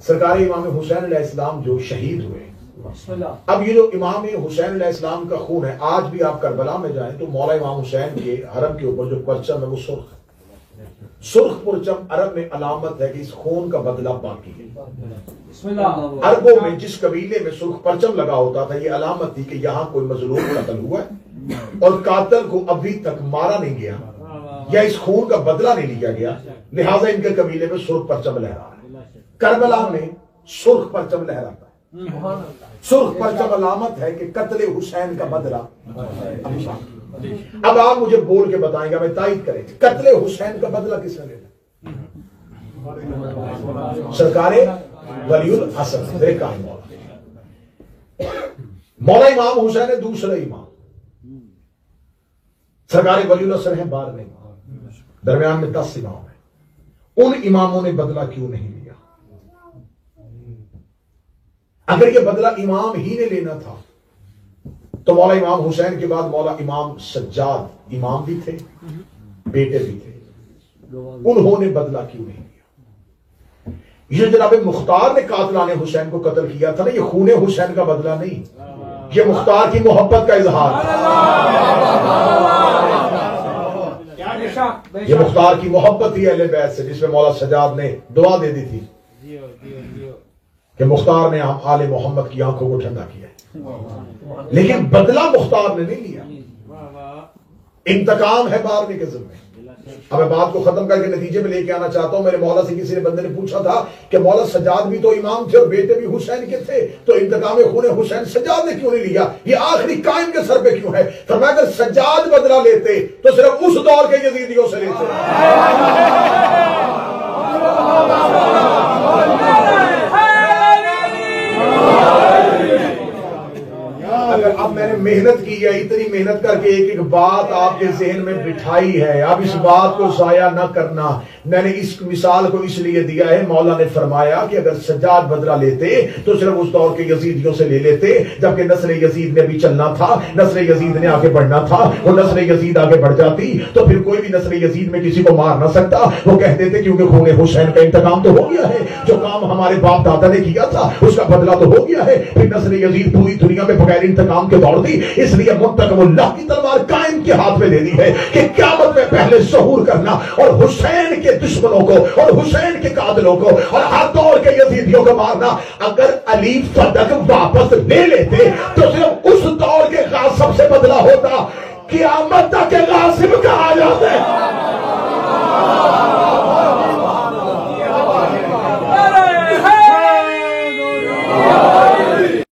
سرکار امام حسین علیہ السلام جو شہید ہوئے، اب یہ جو امام حسین علیہ السلام کا خون ہے، آج بھی آپ کربلا میں جائیں تو مولا امام حسین کے حرم کے اوپر جو پرچم ہے وہ سرخ ہے، سرخ پرچم عرب میں علامت ہے کہ اس خون کا بدلہ باقی ہے۔ عربوں میں جس قبیلے میں سرخ پرچم لگا ہوتا تھا یہ علامت تھی کہ یہاں کوئی مظلوم قتل ہوا ہے اور قاتل کو ابھی تک مارا نہیں گیا یا اس خون کا بدلہ نہیں لیا گیا، لہٰذا ان کے قبیلے میں سرخ پرچم لہرا ہے۔ کربلا میں سرخ پرچم لہراتا ہے، سرخ پرچم علامت ہے کہ قتل حسین کا بدلہ ابھی باقی۔ اب آپ مجھے بول کے بتائیں گے، میں تائید کریں گے، قتل حسین کا بدلہ کس نے لینا؟ سرکار ولی الحسن حضرت قائم مولا امام حسین ہے دوسرے امام، سرکار ولی الحسن ہے 12 امام، درمیان میں 10 امام ہیں۔ ان اماموں نے بدلہ کیوں نہیں لیا؟ اگر یہ بدلہ امام ہی نے لینا تھا تو مولا امام حسین کے بعد مولا امام سجاد امام بھی تھے، بیٹے بھی تھے، انہوں نے بدلہ کیوں نہیں لیا؟ یہ جناب مختار نے قاتلان حسین کو قتل کیا تھا نا، یہ خون حسین کا بدلہ نہیں، یہ مختار کی محبت کا اظہار ہے، یہ مختار کی محبت تھی اہل بیت سے، جس میں مولا سجاد نے دعا دے دی تھی کہ مختار نے آل محمد کی آنکھوں کو ٹھنڈا کیا، لیکن بدلہ مختار نے نہیں لیا، انتقام ہے بارنے کے ذمہ۔ اب میں بات کو ختم کر کے نتیجے میں لے کے آنا چاہتا ہوں، میرے مولا سے کسی نے بندے نے پوچھا تھا کہ مولا سجاد بھی تو امام تھے اور بیٹے بھی حسین کے تھے، تو انتقام خون حسین سجاد نے کیوں نہیں لیا؟ یہ آخری قائم کے سر پہ کیوں ہے؟ فرمایا اگر سجاد بدلہ لیتے تو صرف اس دور کے یزیدیوں سے لیتے۔ اگر اب میں نے محنت کی ہے، اتنی محنت کر کے ایک ایک بات آپ کے ذہن میں بٹھائی ہے، اب اس بات کو ضائع نہ کرنا۔ میں نے اس مثال کو اس لیے دیا ہے، مولا نے فرمایا کہ اگر سجاد بدلہ لیتے تو صرف اس دور کے یزیدیوں سے لے لیتے، جبکہ نسل یزید نے بھی چلنا تھا، نسل یزید نے آگے بڑھنا تھا، وہ نسل یزید آگے بڑھ جاتی تو پھر کوئی بھی نسل یزید میں کسی کو مار نہ سکتا۔ وہ کہتے تھے کیونکہ خون حسین کا انتقام تو ہو گیا ہے، جو کام ہمارے باپ دادا نے کیا تھا اس کا بدلہ تو ہو گیا ہے، پھر نسل یزید پوری دنیا میں بغیر انتقام کے دوڑ دی، اس لیے منتقم اللہ کی تلوار قائم کے ہاتھ میں دے دی ہے کہ قیامت میں پہلے ظہور کرنا اور حسین کے دشمنوں کو اور حسین کے قاتلوں کو اور ہر دور کے یزیدیوں کو مارنا۔ اگر علی فتح واپس لے لیتے تو صرف اس دور کے غاصب سے بدلہ ہوتا، قیامت تک کے غاصب کہا جاتا ہے۔